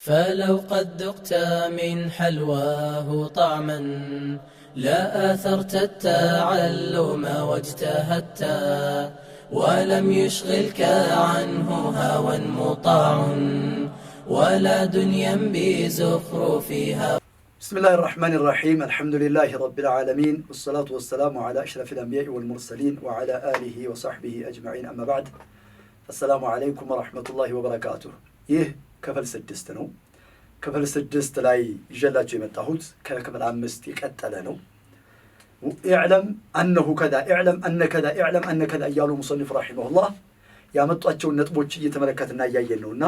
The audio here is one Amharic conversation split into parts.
فلو قد ذقت من حلواه طعما لا آثرت التعلم واجتهدت ولم يشغلك عنه هوى مطاع ولا دنيا بزخرفها. بسم الله الرحمن الرحيم. الحمد لله رب العالمين والصلاة والسلام على أشرف الأنبياء والمرسلين وعلى آله وصحبه أجمعين. أما بعد، السلام عليكم ورحمة الله وبركاته. كفل سدست ነው። كفل سدست ላይ ይዤላችሁ የመጣሁት ከክፍል 5 የቀጠለ ነው። اعلم انه كذا اعلم ان كذا اعلم ان كذا እያሉ ሙሰኒፍ ረሂመሁላህ ያመጧቸውን ነጥቦች እየተመለከትና እያየን ነውና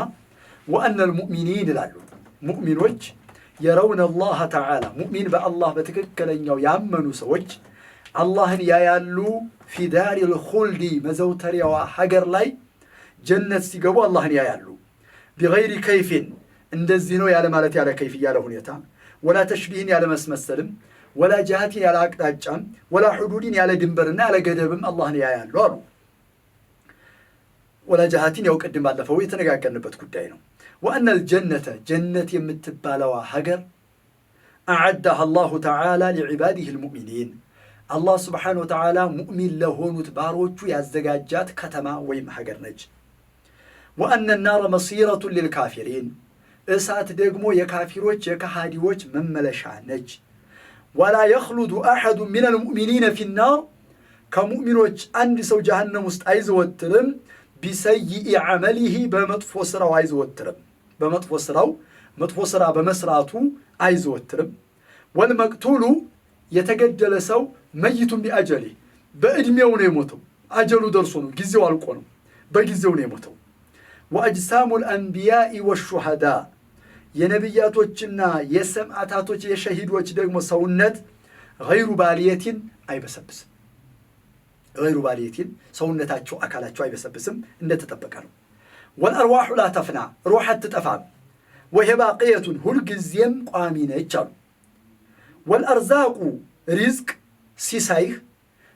وان المؤمنين ይላሉ ሙእሚኖች يرون الله تعالى ሙእሚን በአላህ በትክክለኛው ያመኑ ሰዎች አላህን ያያሉ في دار الخلد መዘውተሪያዋ ሀገር ላይ ጀነት ሲገቡ አላህን ያያሉ بغير كيف እንደዚህ ነው ያለ ማለት ያለ كيف ያለ ሁኔታ ولا تشبيه ያለ መስመሰልም ولا جهات ያለ አቅጣጫም ولا حدود ያለ ድንበርና ያለ ገደብም አላህን ያያሉ አሉ። ولا جهات ያው ቀድም ባለፈው የተነጋገርንበት ጉዳይ ነው። وأن الجنة جنة የምትባለው ሀገር أعدها الله تعالى لعباده المؤمنين الله سبحانه وتعالى مؤمن ለሆኑት ባሮቹ ያዘጋጃት ከተማ ወይም ሀገር ነች። وأن النار مصيرة للكافرين እሳት ደግሞ የካፊሮች የካሃዲዎች መመለሻ ነች። ولا يخلد أحد من المؤمنين في النار كمؤمنوች አንድ ሰው ጀሃነም ውስጥ አይዘወትርም بسيء عمله በመጥፎ ስራው አይዘወትርም በመጥፎ ስራው መጥፎ ስራ በመስራቱ አይዘወትርም። والمقتول የተገደለ ሰው መይቱ بأجله በእድሜው ነው የሞተው አጀሉ ደርሶ ነው ጊዜው አልቆ ነው በጊዜው ነው የሞተው። وأجسام الأنبياء والشهداء የነብያቶችና የሰማዕታቶች የሸሂዶች ደግሞ ሰውነት غير بالية አይበሰብስም غير بالية ሰውነታቸው አካላቸው አይበሰብስም እንደተጠበቀ ነው። والأرواح لا تفنى روح አትጠፋም وهي باقية ሁል ጊዜም ቋሚ ነች አሉ። والأرزاق رزق ሲሳይህ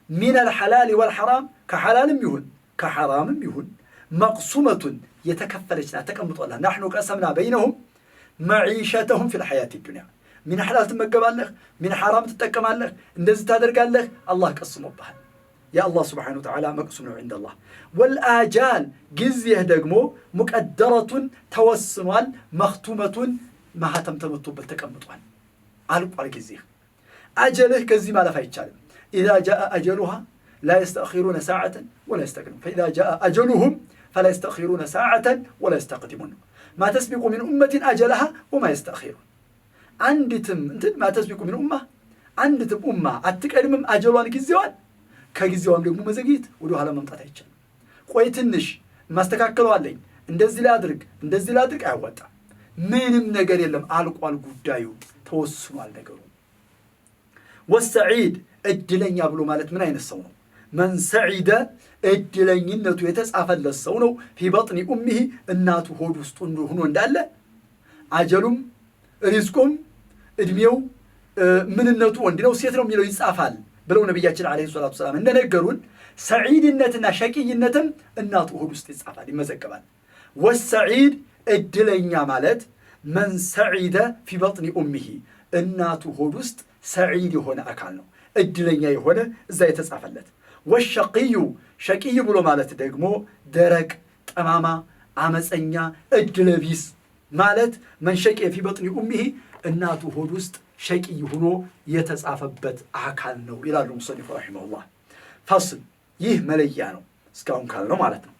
من الحلال والحرام ከሐላልም ይሁን ከሐራምም ይሁን مقسومة የተከፈለች ናት ተቀምጧል። نحن قسمنا بينهم معيشتهم في الحياة الدنيا من حلال تمገባለህ من حرام ትጠቀማለህ እንደዚህ ታደርጋለህ አላህ ቀስሞብሃል። يا الله سبحانه وتعالى مقسوم عند الله. والآجال ጊዜህ ደግሞ مقدرة ተወስኗል مختومة ማህተም ተመቶበት ተቀምጧል አልቋል ጊዜህ አጀልህ ከዚህ ማለፍ አይቻልም። إذا جاء أجلها لا يستأخرون ساعة ولا يستقدمون فإذا جاء أجلهم فلا يستأخرون ساعة ولا يستقدمون ما تسبق من أمة أجلها وما يستأخرون عندتم ما تسبق من أمة عندتم أمة أتكلم أجلوان كزيوان كجزيوان لهم مزجيت ولو هلا ممتعة يجان قويتنش ما استكاكلوا عليه እንደዚህ ላድርግ አይወጣ ምንም ነገር የለም አልቋል ጉዳዩ ተወስኗል ነገሩ። والسعيد እድለኛ ብሎ ማለት ምን አይነት ሰው ነው? من سعيد እድለኝነቱ የተጻፈለት ሰው ነው في بطن أمه እናቱ ሆድ ውስጥ ሆኖ እንዳለ አጀሉም ሪዝቁም እድሜው ምንነቱ ወንድ ነው ሴት ነው የሚለው ይጻፋል ብለው ነብያችን አለይሂ ሰላቱ ሰላም እንደነገሩን ሰዒድነትና ሸቂይነትም እናቱ ሆድ ውስጥ ይጻፋል ይመዘገባል። والسعيد እድለኛ ማለት من سعيد في بطن أمه እናቱ ሆድ ውስጥ ሰዒድ የሆነ አካል ነው እድለኛ የሆነ እዛ የተጻፈለት። والشقي ሸቂይ ብሎ ማለት ደግሞ ደረቅ ጠማማ አመፀኛ እድለቢስ ማለት من شقي في بطن أمه እናቱ ሆድ ውስጥ ሸቂይ ሆኖ የተጻፈበት አካል ነው ይላሉ ሙሰኒፍ ረሂመሁላህ። ፈስል ይህ መለያ ነው እስካሁን ካልነው ማለት ነው።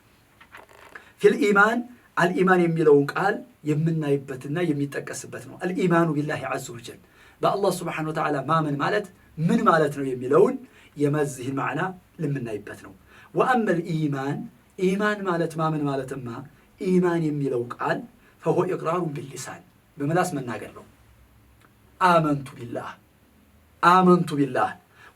في الإيمان الإيمان የሚለውን ቃል የምናይበትና የሚጠቀስበት ነው። الإيمان بالله عز وجل በአላህ ስብሓነሁ ወተዓላ ማመን ማለት ምን ማለት ነው የሚለውን የመዝህን ማዕና ለምናይበት ነው። وأما الإيمان إيمان ማለት ማመን ማለትማ ኢማን የሚለው ቃል فهو إقرار باللسان በመላስ መናገር ነው። آمنت بالله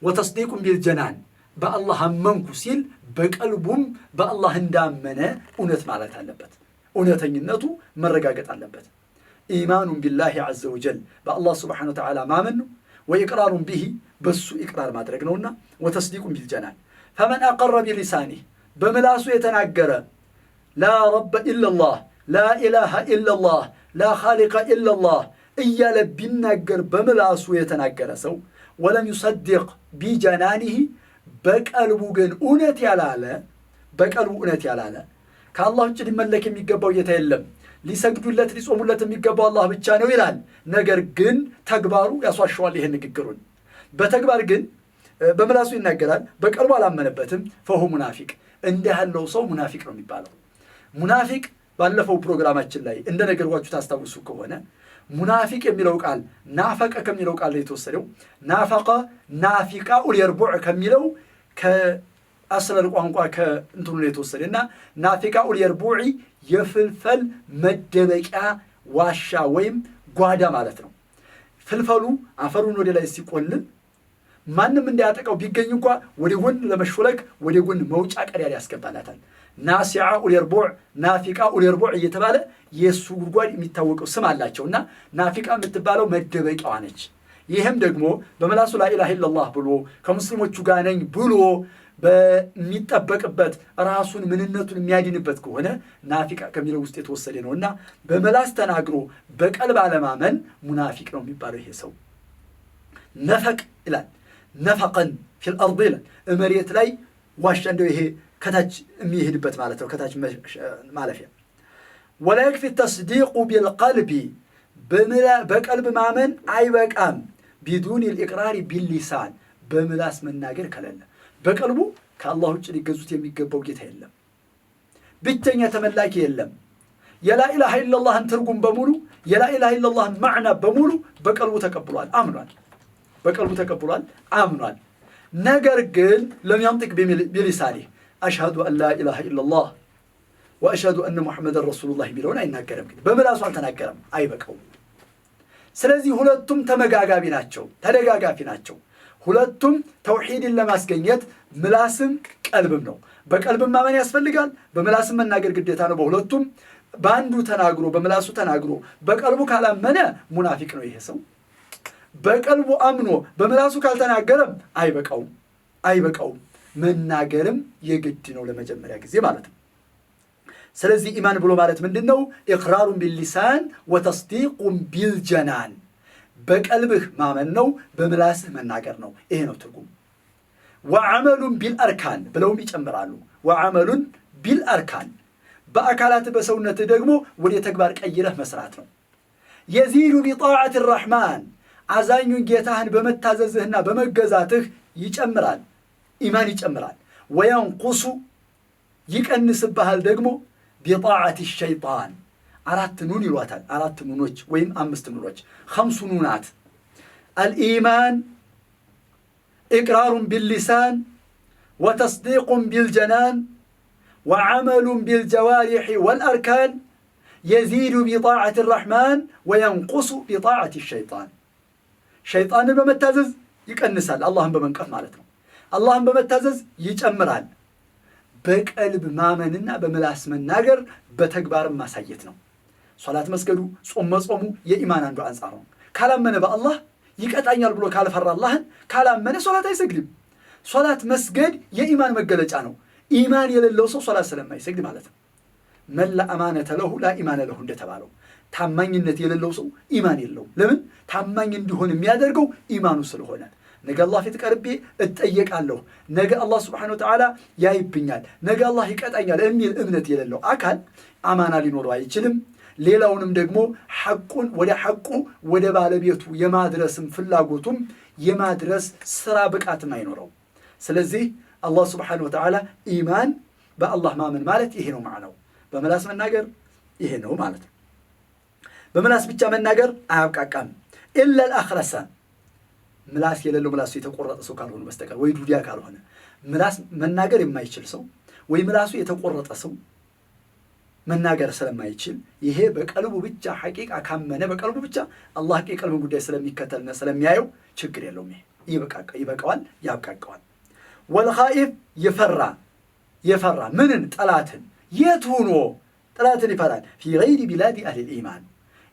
وتصديق بالجنان በአላህ አመንኩ ሲል በቀልቡም በአላህ እንዳመነ እውነት ማለት አለበት እውነተኝነቱ መረጋገጥ አለበት። إيمان بالله عز وجل بالله سبحانه وتعالى مامن وإقرار به بس إقرار ما درجنونا وتصديق بالجنان. فمن أقر بلسانه بملاسو يتناقر لا رب إلا الله لا إله إلا الله ላ ኻሊቀ ኢላላህ እያለ ቢናገር በምላሱ የተናገረ ሰው ወለም ዩሰድቅ ቢጀናኒህ በቀልቡ ግን እውነት ያላለ ከአላህ ውጭ ሊመለክ የሚገባው ጌታ የለም፣ ሊሰግዱለት ሊጾሙለት የሚገባው አላህ ብቻ ነው ይላል። ነገር ግን ተግባሩ ያስዋሸዋል ይሄን ንግግሩን። በተግባር ግን በምላሱ ይናገራል፣ በቀልቡ አላመነበትም። ፈሁ ሙናፊቅ፣ እንዲህ ያለው ሰው ሙናፊቅ ነው የሚባለው። ሙናፊቅ ባለፈው ፕሮግራማችን ላይ እንደነገርኳችሁ ታስታውሱ ከሆነ ሙናፊቅ የሚለው ቃል ናፈቀ ከሚለው ቃል ላይ የተወሰደው ናፈቀ ናፊቃ ኡልየርቡዕ ከሚለው ከአስለል ቋንቋ ከእንትኑ ላይ የተወሰደና ናፊቃ ኡልየርቡዕ የፍልፈል መደበቂያ ዋሻ ወይም ጓዳ ማለት ነው። ፍልፈሉ አፈሩን ወደ ላይ ሲቆልል ማንም እንዳያጠቃው ቢገኝ እንኳ ወደ ጎን ለመሾለክ ወደ ጎን መውጫ ቀዳዳ ያስገባላታል። ናሲዓ ኡልየርቡዕ ናፊቃ ኡልየርቡዕ እየተባለ የሱ ጉድጓድ የሚታወቀው ስም አላቸውና ናፊቃ የምትባለው መደበቂያዋ ነች። ይህም ደግሞ በመላሱ ላኢላሃ ኢለላህ ብሎ ከሙስሊሞቹ ጋር ነኝ ብሎ በሚጠበቅበት ራሱን ምንነቱን የሚያድንበት ከሆነ ናፊቃ ከሚለው ውስጥ የተወሰደ ነውና በመላስ ተናግሮ በቀልብ አለማመን ሙናፊቅ ነው የሚባለው ይሄ ሰው። ነፈቅ ይላል፣ ነፈቀን ፊል አርድ ይላል፣ መሬት ላይ ዋሻ እንደው ይሄ ከታች የሚሄድበት ማለት ነው፣ ከታች ማለፊያ። ወላ የክፊ ተስዲቁ ቢልቀልቢ በቀልብ ማመን አይበቃም። ቢዱን ልኢቅራሪ ቢልሊሳን በምላስ መናገር ከሌለ በቀልቡ ከአላህ ውጭ ሊገዙት የሚገባው ጌታ የለም፣ ብቸኛ ተመላኪ የለም። የላኢላሃ ኢለላህን ትርጉም በሙሉ የላኢላሃ ኢለላህን ማዕና በሙሉ በቀልቡ ተቀብሏል፣ አምኗል። በቀልቡ ተቀብሏል፣ አምኗል። ነገር ግን ለም የንጢቅ ቢሊሳኒህ አሽሀዱ አን ላ ኢላሃ ኢለላህ ወአሽሀዱ አነ ሙሐመደን ረሱሉላህ የሚለውን አይናገርም። በምላሱ አልተናገረም፣ አይበቃውም። ስለዚህ ሁለቱም ተመጋጋቢ ናቸው፣ ተደጋጋፊ ናቸው። ሁለቱም ተውሂድን ለማስገኘት ምላስም ቀልብም ነው። በቀልብም ማመን ያስፈልጋል፣ በምላስም መናገር ግዴታ ነው። በሁለቱም በአንዱ ተናግሮ በምላሱ ተናግሮ በቀልቡ ካላመነ ሙናፊቅ ነው ይሄ ሰው። በቀልቡ አምኖ በምላሱ ካልተናገረም አይበቃውም። መናገርም የግድ ነው ለመጀመሪያ ጊዜ ማለት ነው። ስለዚህ ኢማን ብሎ ማለት ምንድን ነው? ኢቅራሩን ቢልሊሳን ወተስዲቁን ቢልጀናን፣ በቀልብህ ማመን ነው፣ በምላስህ መናገር ነው። ይሄ ነው ትርጉም። ወዐመሉን ቢልአርካን ብለውም ይጨምራሉ። ወዐመሉን ቢልአርካን፣ በአካላት በሰውነትህ ደግሞ ወደ ተግባር ቀይረህ መስራት ነው። የዚዱ ቢጣዓት ረሕማን፣ አዛኙን ጌታህን በመታዘዝህና በመገዛትህ ይጨምራል፣ ኢማን ይጨምራል። ወየንቁሱ ይቀንስብሃል ደግሞ ቢጣዓት ሸይጣን፣ አራት ኑን ይሏታል፣ አራት ኑኖች ወይም አምስት ኑኖች፣ ኸምሱ ኑናት። አልኢማን ኢቅራሩን ቢልሊሳን ወተስዲቁን ቢልጀናን ወዐመሉን ቢልጀዋሪሕ ወልአርካን የዚዱ ቢጣዓት ረሕማን ወየንቁሱ ቢጣዓት ሸይጣን። ሸይጣንን በመታዘዝ ይቀንሳል፣ አላህን በመንቀፍ ማለት ነው። አላህን በመታዘዝ ይጨምራል። በቀልብ ማመንና በምላስ መናገር በተግባርም ማሳየት ነው። ሶላት መስገዱ፣ ጾም መጾሙ የኢማን አንዱ አንጻር ነው። ካላመነ በአላህ ይቀጣኛል ብሎ ካልፈራ አላህን ካላመነ ሶላት አይሰግድም። ሶላት መስገድ የኢማን መገለጫ ነው። ኢማን የሌለው ሰው ሶላት ስለማይሰግድ ማለት ነው። መን ላ አማነተ ለሁ ላ ኢማነ ለሁ እንደተባለው ታማኝነት የሌለው ሰው ኢማን የለውም። ለምን? ታማኝ እንዲሆን የሚያደርገው ኢማኑ ስለሆነ። ነገ አላህ ፊት ቀርቤ እጠየቃለሁ፣ ነገ አላህ ስብሓነሁ ወተዓላ ያይብኛል፣ ነገ አላህ ይቀጣኛል የሚል እምነት የሌለው አካል አማና ሊኖረው አይችልም። ሌላውንም ደግሞ ሐቁን ወደ ሐቁ ወደ ባለቤቱ የማድረስም ፍላጎቱም የማድረስ ስራ ብቃትም አይኖረው። ስለዚህ አላህ ስብሓነሁ ወተዓላ ኢማን በአላህ ማመን ማለት ይሄ ነው ማዕናው። በምላስ መናገር ይሄ ነው ማለት ነው። በምላስ ብቻ መናገር አያብቃቃም። ኢለል አኽረሰ፣ ምላስ የሌለው ምላሱ የተቆረጠ ሰው ካልሆነ በስተቀር ወይ ዱዲያ ካልሆነ ምላስ መናገር የማይችል ሰው ወይ ምላሱ የተቆረጠ ሰው መናገር ስለማይችል ይሄ በቀልቡ ብቻ ሐቂቃ ካመነ በቀልቡ ብቻ አላህ የቀልቡን ጉዳይ ስለሚከተልና ስለሚያየው ችግር የለውም። ይሄ ይበቃዋል፣ ያብቃቀዋል። ወልኻኢፍ የፈራ ምንን? ጠላትን። የት ሆኖ ጠላትን ይፈራል? ፊ ገይሪ ቢላዲ አህሊል ኢማን፣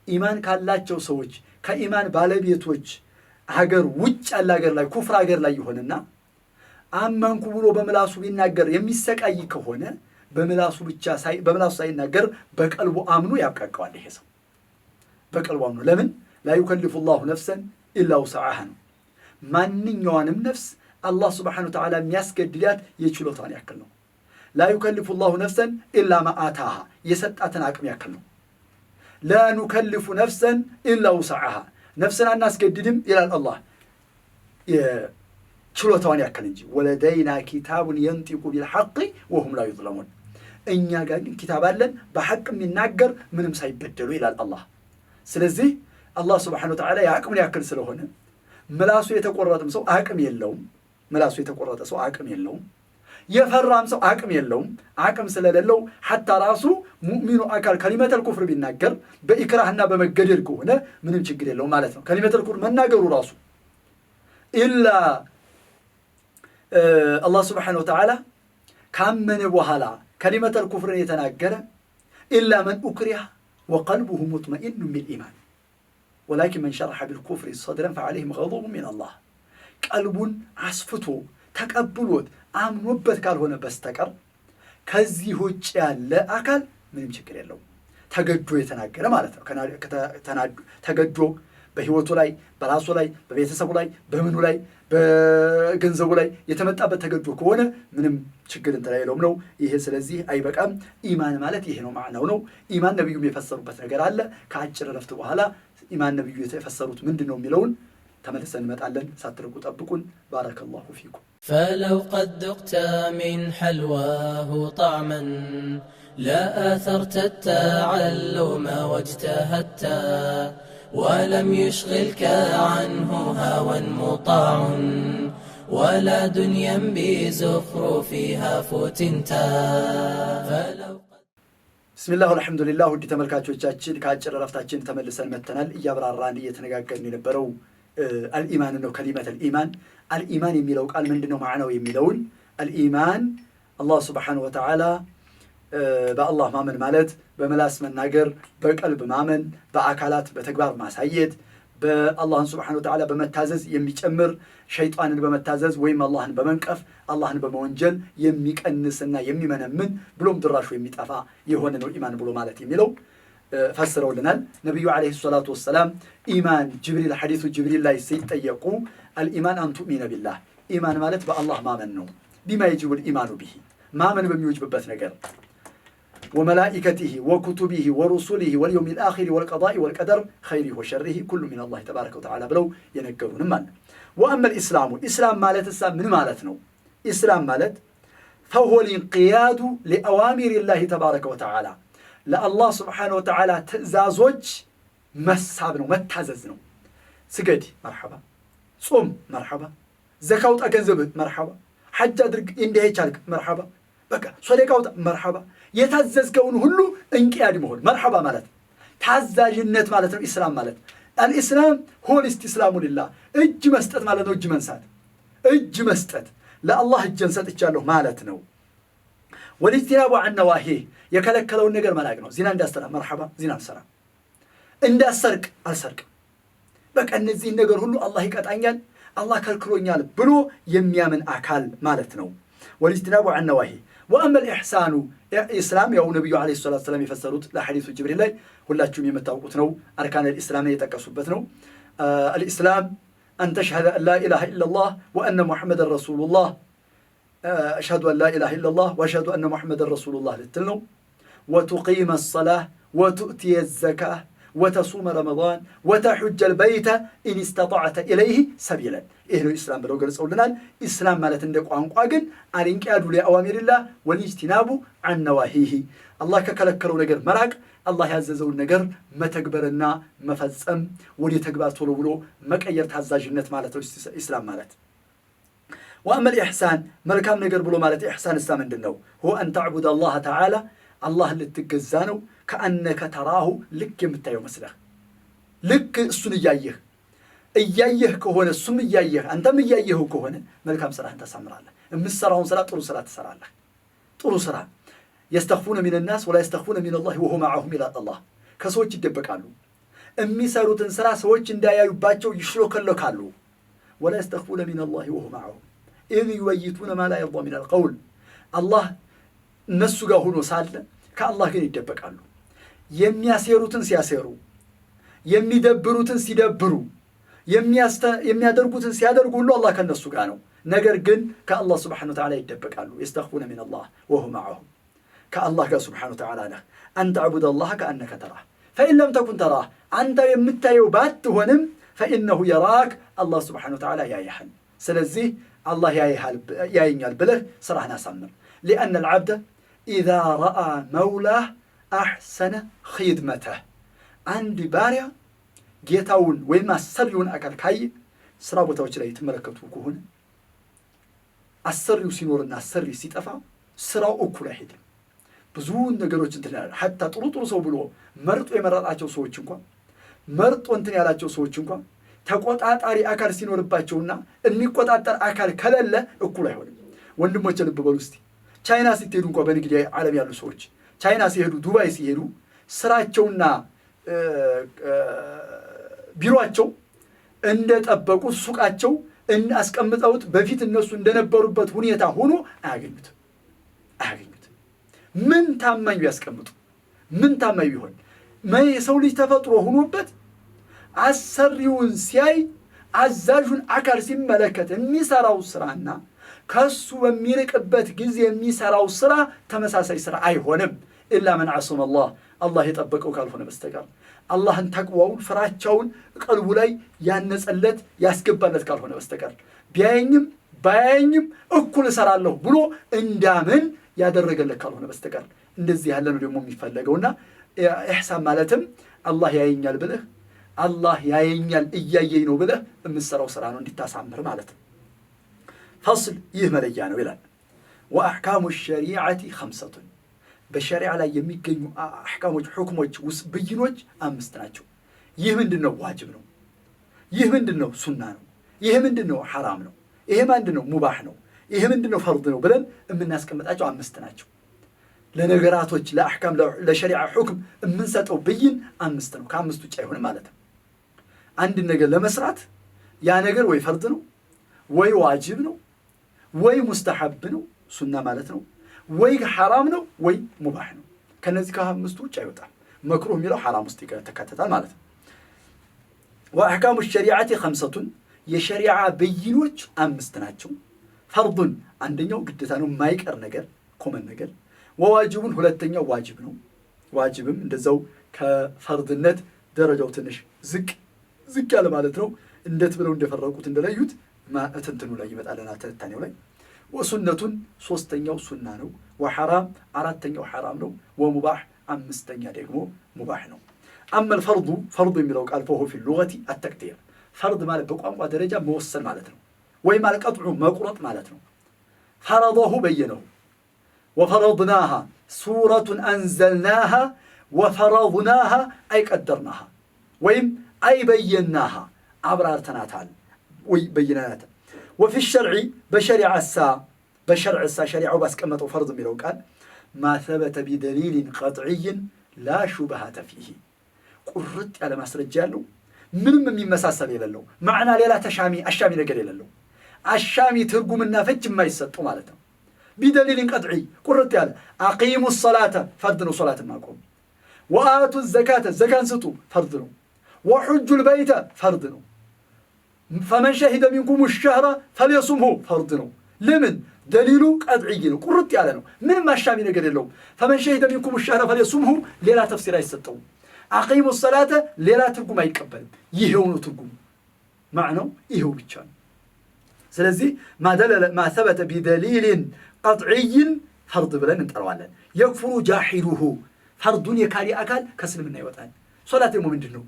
ኢማን ካላቸው ሰዎች ከኢማን ባለቤቶች ሀገር ውጭ ያለ ሀገር ላይ ኩፍር ሀገር ላይ ይሆንና አመንኩ ብሎ በምላሱ ቢናገር የሚሰቃይ ከሆነ በምላሱ ሳይናገር በቀልቡ አምኖ ያብቃቀዋል ይሄ ሰው። በቀልቧም ነው። ለምን ላ ዩከልፉ ላሁ ነፍሰን ኢላ ውስዐሃ ነው። ማንኛውንም ነፍስ አላህ ስብሓነሁ ወተዓላ የሚያስገድዳት የችሎታን ያክል ነው። ላ ዩከልፉ ላሁ ነፍሰን ኢላ ማአታሃ የሰጣትን አቅም ያክል ነው። ላ ኑከልፉ ነፍሰን ኢላ ውስዐሃ ነፍስን አናስገድድም ይላል አላህ የችሎታዋን ያክል እንጂ። ወለደይና ኪታቡን የንጢቁ ቢልሐቅ ወሁም ላ ዩዝለሙን እኛ ጋር ግን ኪታብ አለን በሐቅ የሚናገር ምንም ሳይበደሉ ይላል አላህ። ስለዚህ አላህ ስብሓነሁ ወተዓላ የአቅሙን ያክል ስለሆነ ምላሱ የተቆረጠም ሰው አቅም የለውም። ምላሱ የተቆረጠ ሰው አቅም የለውም። የፈራም ሰው አቅም የለውም። አቅም ስለሌለው ሐታ ራሱ ሙእሚኑ አካል ከሊመተል ኩፍር ቢናገር በኢክራህና በመገደል ከሆነ ምንም ችግር የለውም ማለት ነው። ከሊመተል ኩፍር መናገሩ ራሱ ኢላ አላህ ስብሓነሁ ወተዓላ ካመነ በኋላ ከሊመተል ኩፍርን የተናገረ ኢላ መን ኡክሪሃ ወቀልቡሁ ሙጥመኢኑ ቢልኢማን ወላኪን መን ሸረሐ ቢልኩፍሪ ሰድረን ፈዐለይሂም ገضቡን ሚነላህ ቀልቡን አስፍቶ ተቀብሎት አምኖበት ካልሆነ በስተቀር ከዚህ ውጭ ያለ አካል ምንም ችግር የለውም። ተገዶ የተናገረ ማለት ነው። ተገዶ በህይወቱ ላይ በራሱ ላይ በቤተሰቡ ላይ በምኑ ላይ በገንዘቡ ላይ የተመጣበት ተገዶ ከሆነ ምንም ችግር የለውም ነው ይሄ። ስለዚህ አይበቃም። ኢማን ማለት ይሄ ነው ማዕናው ነው። ኢማን ነብዩም የፈሰሩበት ነገር አለ። ከአጭር ረፍት በኋላ ኢማን ነብዩ የፈሰሩት ምንድነው የሚለውን ተመልሰን እንመጣለን። ሳትርቁ ጠብቁን። ባረከላሁ ፊኩም። فلو قد ذقت من حلواه طعما لا آثرت التعلم واجتهدت ولم يشغلك عنه هوى مطاع ولا دنيا بزخرفها فتنتا بسم الله والحمد لله ودي ተመልካቾቻችን ከአጭር ረፍታችን ተመልሰን መተናል። እያብራራን እየተነጋገርን የነበረው الإيمان إنه كلمة الإيمان الإيمان يميلو قال من دنو معناه يميلون الإيمان الله سبحانه وتعالى بالله مامن مالت بملاس من ناجر بقلب مامن بأكلات بتكبر مع سيد بالله سبحانه وتعالى بمتازز يميجمر شيطان بمتازز ويم الله بمنكف الله بمونجل يميك النسنا يمي منمن بلوم دراش ويميتافا يهون إنه إيمان بلو مالت يميلو فسروا لنا النبي عليه الصلاة والسلام إيمان جبريل حديث جبريل لا يسيط يقول الإيمان أن تؤمن بالله إيمان مالت بالله ما منه بما يجب الإيمان به ما من بميوجب بثنقر وملائكته وكتبه ورسله واليوم الآخر والقضاء والقدر خيره وشره كل من الله تبارك وتعالى بلو ينقرون من. وأما الإسلام مالت السلام من مالتنا إسلام مالت فهو الانقياد لأوامر الله تبارك وتعالى ለአላህ ስብሓነሁ ወተዓላ ትእዛዞች መሳብ ነው፣ መታዘዝ ነው። ስገድ መርሐባ፣ ጾም መርሐባ፣ ዘካ አውጣ ገንዘብ መርሐባ፣ ሐጅ አድርግ እንዲህ ይቻልክ መርሐባ፣ በቃ ሶደቃ አውጣ መርሐባ። የታዘዝከውን ሁሉ እንቅያድ መሆን መርሐባ ማለት ታዛዥነት ማለት ነው። ኢስላም ማለት አልኢስላም ሁወል ኢስቲስላሙ ሊላህ እጅ መስጠት ማለት ነው። እጅ መንሳት፣ እጅ መስጠት ለአላህ እጅን ሰጥቻለሁ ማለት ነው። ወልጅቲናቡ ዐን ነዋሂህ የከለከለውን ነገር መላቅ ነው። ዚና እንዳሰራ መርሐባ፣ ዚና አልሰራ፣ እንዳሰርቅ አልሰርቅም። በቃ እነዚህን ነገር ሁሉ አላህ ይቀጣኛል፣ አላህ ከልክሎኛል ብሎ የሚያምን አካል ማለት ነው። ወልጅቲናቡ ዐን ነዋሂህ ወአማ الإحسان ኢስላም ያው ነብዩ አለይሂ ሰላቱ ወሰለም የፈሰሩት ለሐዲሱ ጅብሪል ላይ ሁላችሁም የምታውቁት ነው። አርካን الإسلام የጠቀሱበት ነው። الإسلام أن تشهد أن لا إله إلا الله وأن محمد رسول الله أشهد أن لا إله إلا الله وأشهد أن محمد رسول الله للتلنو وتقيم الصلاة وتؤتي الزكاة وتصوم رمضان وتحج البيت إن استطعت إليه سبيلا. إيه الإسلام بلو قرص أولنا إسلام مالت عندك وعنقاقن عليك أدو لأوامر الله والاجتناب عن نواهيه. الله ككلكلو نقر مراك الله يعززو النقر ما تكبرنا مفزم ولي تكبر طولو مكأير تهزاج النت مالت إسلام مالت. وأما الإحسان ملكام نقر بلو مالت إحسان السلام عندنا هو أن تعبد الله تعالى الله اللي تجزانه كأنك تراه لك متى مسله لك السن إياه كهون السم إياه أنت إياه كهون ملكام سراه أنت سمر الله مسرهم صلاة طول صلاة سر الله طول صلاة يستخفون من الناس ولا يستخفون من الله وهو معهم إلى الله كسوج يدبك عنه أمي ساروا تنسرا سوج دايا يباتشوا يشلوك اللو كالو ولا يستخفون من الله وهو معهم إذ يويتون ما لا يرضى من القول الله نسوا هونو سالة كالله كان يدبك عنه يمياسيروتن سياسيرو የሚደብሩትን ሲደብሩ የሚያደርጉትን ሲያደርጉ ሁሉ አላህ ከነሱ ጋር ነው። ነገር ግን ከአላህ ስብሓነሁ ወተዓላ ይደበቃሉ። የስተኽፉነ ሚነላህ ወሁወ መዐሁም ከአላህ ጋር ስብሓነሁ ወተዓላ ነህ። አን ተዕቡደ አላህ ከአነከ ተራህ ፈኢን ለም ተኩን ተራህ አንተ የምታየው ባትሆንም ፈኢነሁ የራክ አላህ ስብሓነሁ ወተዓላ ያይሃል። ስለዚህ አላህ ያየኛል ብለህ ስራህን አሳምር። ሊአነ አልዓብደ ኢዛ ረአ መውላህ አሕሰነ ኺድመተህ አንድ ባሪያ ጌታውን ወይም አሰሪውን አካል ካየ ስራ ቦታዎች ላይ የተመለከቱ ከሆነ አሰሪው ሲኖርና አሰሪ ሲጠፋ ስራው እኩል አይሄድም። ብዙ ነገሮች እንትን ያለ ሐታ ጥሩ ሰው ብሎ መርጦ የመረጣቸው ሰዎች እንኳን መርጦ እንትን ያላቸው ሰዎች እንኳን ተቆጣጣሪ አካል ሲኖርባቸውና የሚቆጣጠር አካል ከሌለ እኩል አይሆንም። ወንድሞቼ ልብ በሉ እስቲ ቻይና ሲሄዱ እንኳን በንግድ ዓለም ያሉ ሰዎች ቻይና ሲሄዱ ዱባይ ሲሄዱ ስራቸውና ቢሮአቸው እንደጠበቁት ሱቃቸው አስቀምጠውት በፊት እነሱ እንደነበሩበት ሁኔታ ሆኖ አያገኙትም። ምን ታማኝ ቢያስቀምጡ ምን ታማኝ ቢሆን የሰው ልጅ ተፈጥሮ ሆኖበት አሰሪውን ሲያይ አዛዡን አካል ሲመለከት የሚሰራው ስራና ከሱ በሚርቅበት ጊዜ የሚሰራው ስራ ተመሳሳይ ስራ አይሆንም። ኢላ መን ዐሰመ አላህ የጠበቀው ካልሆነ በስተቀር አላህን ተቅዋውን ፍራቻውን ቀልቡ ላይ ያነጸለት ያስገባለት ካልሆነ በስተቀር ቢያየኝም ባያየኝም እኩል እሰራለሁ ብሎ እንዳምን ያደረገለት ካልሆነ በስተቀር እንደዚህ ያለ ነው ደግሞ የሚፈለገውና ኢሕሳን ማለትም አላህ ያየኛል ብለህ አላህ ያየኛል እያየኝ ነው ብለህ የምትሰራው ስራ ነው እንዲታሳምር ማለት ነው። ፈስል ይህ መለያ ነው ይላል። ወአሕካሙ ሸሪዓቲ ኸምሰቱን በሸሪዓ ላይ የሚገኙ አሕካሞች ሁክሞች ውስጥ ብይኖች 5 ናቸው። ይህ ምንድነው? ዋጅብ ነው። ይህ ምንድነው? ሱና ነው። ይህ ምንድነው? ሐራም ነው። ይሄ ምንድነው? ሙባህ ነው። ይሄ ምንድነው? ፈርድ ነው ብለን የምናስቀምጣቸው 5 ናቸው። ለነገራቶች ለአሕካም ለሸሪዓ ሁክም የምንሰጠው ብይን 5 ነው። ከ5 ውጭ አይሆንም ማለት ነው። አንድ ነገር ለመስራት ያ ነገር ወይ ፈርድ ነው ወይ ዋጅብ ነው ወይ ሙስተሐብ ነው ሱና ማለት ነው ወይ ሐራም ነው ወይ ሙባህ ነው። ከነዚህ ከ5 ውጭ አይወጣም። መክሩህ የሚለው ሐራም ውስጥ ይተካተታል ማለት ነው። ወአሕካሙ ሸሪዓቲ ኸምሰቱን የሸሪዓ ብይኖች 5 ናቸው። ፈርዱን አንደኛው ግዴታ ነው የማይቀር ነገር ኮመን ነገር። ወዋጅቡን ሁለተኛው ዋጅብ ነው። ዋጅብም እንደዛው ከፈርድነት ደረጃው ትንሽ ዝቅ ያለ ማለት ነው። እንዴት ብለው እንደፈረቁት እንደለዩት ማእተንተኑ ላይ ይመጣልና ተታኔው ላይ ወሱነቱን 3ኛው ሱና ነው። ወሐራም 4ኛው ሐራም ነው። ወሙባህ 5ኛ ደግሞ ሙባህ ነው። አመል ፈርዱ የሚለው ቃል ፈሆ ፊ ሉገቲ አተቅዲር ፈርድ ማለት በቋንቋ ደረጃ መወሰን ማለት ነው። ወይ ማለት ቀጥዑ መቁረጥ ማለት ነው። ፈረደሁ በየነሁ ወፈረድናሃ ሱረቱን አንዘልናሃ ወፈረድናሃ አይ ቀደርናሃ ወይም አይ በየናሃ አብራርተናታል ወይ በየናታ وفي الشرع بشرع شريعه باسكمته فرض ميلو قال ما ثبت بدليل قطعي لا شبهة فيه قرط على ማስረጃ ያለው ምንም የሚመሳሰል የሌለው ማዕና ሌላ አሻሚ ነገር የሌለው አሻሚ ትርጉምና ፍች የማይሰጡ ማለት ነው። بدليل قطعي قرط ያለ اقيموا الصلاه فرض ነው ሶላት ማቆም وآتوا الزكاه زكاه ስጡ فرض ነው وحجوا البيت فرض ነው فمن شهد منكم الشهر فليصمه فرض ነው። ለምን دليل قطعي ነው ቁርጥ ያለ ነው ምንም አሻሚ ነገር የለውም። فمن شهد منكم الشهر فليصمه ሌላ ተፍሲር አይሰጠው። اقيموا الصلاه ሌላ ትርጉም አይቀበልም። ይሄው ነው ትርጉም ማዕናው ይሄው ብቻ ነው። ስለዚህ ما ثبت بدليل قطعي فرض ብለን እንጠራዋለን። يكفر جاحده فرضን የካዲ አካል ከእስልምና ይወጣል። ሶላት ደግሞ ምንድነው?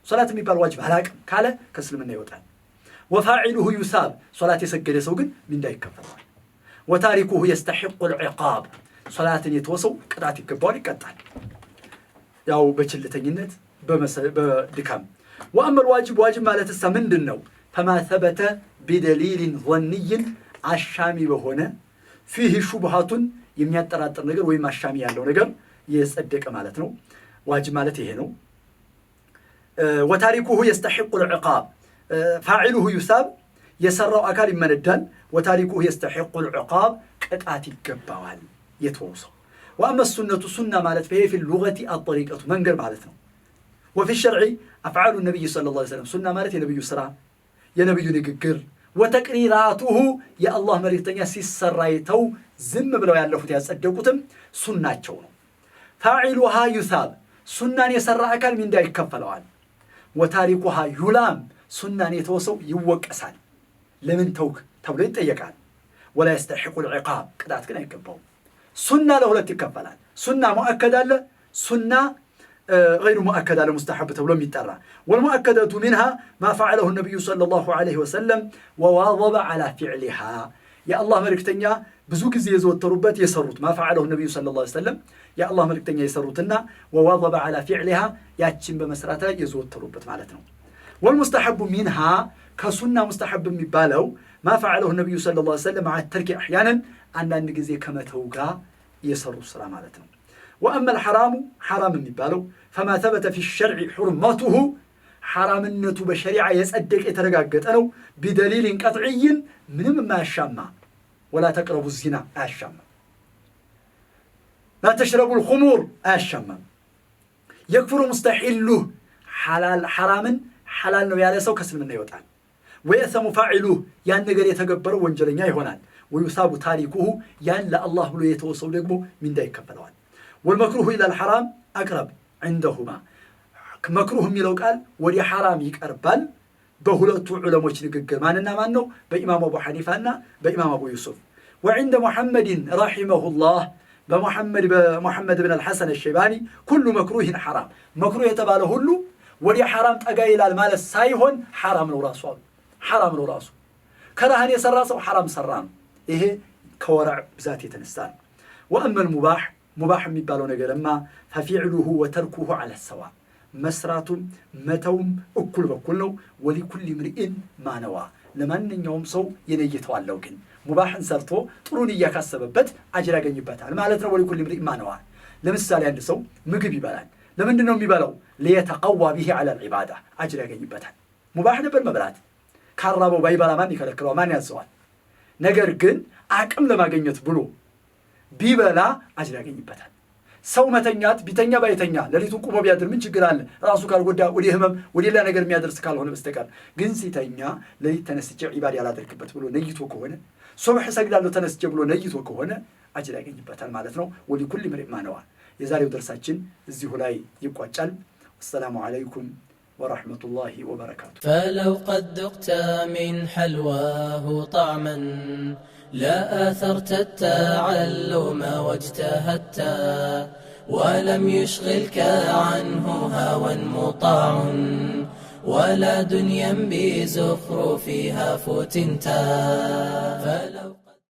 ሶላት የሚባል ዋጅብ አላቅም ካለ ከእስልምና ይወጣል። وفاعله يثاب ሶላት የሰገደ ሰው ግን ምንዳ ይከፈላል። وتاركه يستحق العقاب ሶላትን የተወሰው ቅጣት ይገባዋል ይቀጣል። ያው በችልተኝነት በድካም وأما الواجب واجب ማለት ምንድነው? فما ثبت بدليل ظني አሻሚ በሆነ فيه شبهة የሚያጠራጥር ነገር ወይም አሻሚ ያለው ነገር የጸደቀ ማለት ነው። ዋጅብ ማለት ይሄ ነው። وتاركه يستحق العقاب فاعله يثاب يسرع أكال يمندان وتاركه يستحق العقاب ቅጣት ይገባዋል የተወሰው። وأما السنة سنة ማለት فهي في اللغة الطريقة መንገድ ማለት ነው። وفي الشرع أفعال النبي صلى الله عليه وسلم سنة مالت يا نبي سرا يا نبي نقر وتقريراته يا الله مريتنيا سيسرايتو زم بلو يالفوت يصدقوتم سناچو ነው فاعلها يثاب سنان يسرا አካል ምንዳ ይከፈለዋል وتاريخها يلام سنان يتوسو يوقسال لمن توك ተብሎ ይጠየቃል ولا يستحق العقاب ቅጣት ግን አይገባው سنة ለሁለት ይከፈላል سنة مؤكدة አለ سنة غير مؤكدة على مستحب تبلو ميترا والمؤكدة منها ما فعله النبي صلى الله عليه وسلم وواظب على فعلها يا الله ملكتنيا بزوك زي يزوتربت يسرط ما فعله النبي صلى الله عليه وسلم يا الله ملكتنيا يسرطنا وواظب على فعلها ياتشن بمسراتا يزوتربت معناتنا والمستحب منها كسنة مستحب ميبالو ما فعله النبي صلى الله عليه وسلم مع الترك احيانا ان نجزي كما توغا يسر الصلاه معناتنا واما الحرام حرام ميبالو فما ثبت في الشرع حرمته حرامنته بشريعه يصدق يترغغط ነው بدليل قطعي ምንም ማያሻማ ولا تقربوا الزنا አያሻማ لا تشربوا الخمور አያሻማ يكفر مستحله حلال حرام حلال ነው ያለ ሰው ከስልምና ይወጣል ويثم فاعله ያን ነገር የተገበረው ወንጀለኛ ይሆናል ويثاب تاركه ያን ለአላህ ብሎ የተወሰው ደግሞ ምንዳ ይከፈለዋል والمكروه الى الحرام اقرب عندهما مكروه የሚለው ቃል ወዲ حرام ይቀርባል በሁለቱ ዑለሞች ንግግር ማንና ማን ነው በኢማም አቡ ሐኒፋና በኢማም አቡ ዩሱፍ وعند محمد رحمه الله بمحمد بن الحسن الشيباني كل مكروه حرام مكروه የተባለ ሁሉ ወዲ حرام ጠጋ ይላል ማለት ሳይሆን حرام ነው ራሱ حرام ነው ራሱ ከራህን የሰራ ሰው حرام ሰራ ነው ይሄ ከወራዕ ብዛት የተነሳ ነው واما المباح مباح የሚባለው ነገርማ ففعله وتركه على السواء መስራቱም መተውም እኩል በኩል ነው ولكل امرئ ما نوى ለማንኛውም ሰው የነየተው አለው ግን ሙባህን ሰርቶ ጥሩን ያካሰበበት አጅር ያገኝበታል ማለት ነው ولكل امرئ ما نوى ለምሳሌ አንድ ሰው ምግብ ይበላል ለምንድን ነው የሚበላው ليتقوى به على العباده አጅር ያገኝበታል ሙባህ ነበር መብላት ካራበው ባይበላ ማን ይከለክለው ማን ያዘዋል ነገር ግን አቅም ለማግኘት ብሎ ቢበላ አጅር ያገኝበታል ሰው መተኛት ቢተኛ ባይተኛ ለሊቱን ቆሞ ቢያድር ምን ችግር አለ ራሱ ካልጎዳ ወዲ ህመም ወዲ ሌላ ነገር የሚያደርስ ካልሆነ በስተቀር ግን ሲተኛ ለሊት ተነስቼ ዒባዳ ያላደርክበት ብሎ ነይቶ ከሆነ ሱብህ ሰግዳለሁ ተነስቼ ብሎ ነይቶ ከሆነ አጅር ያገኝበታል ማለት ነው ولكل امرئ ما نوى የዛሬው ደርሳችን እዚሁ ላይ ይቋጫል السلام عليكم ورحمة الله وبركاته فلو قد ذقت من حلواه طعما لا آثرت التعلم واجتهدت ولم يشغلك عنه هوى مطاع ولا دنيا بزخرفها فتنت فلو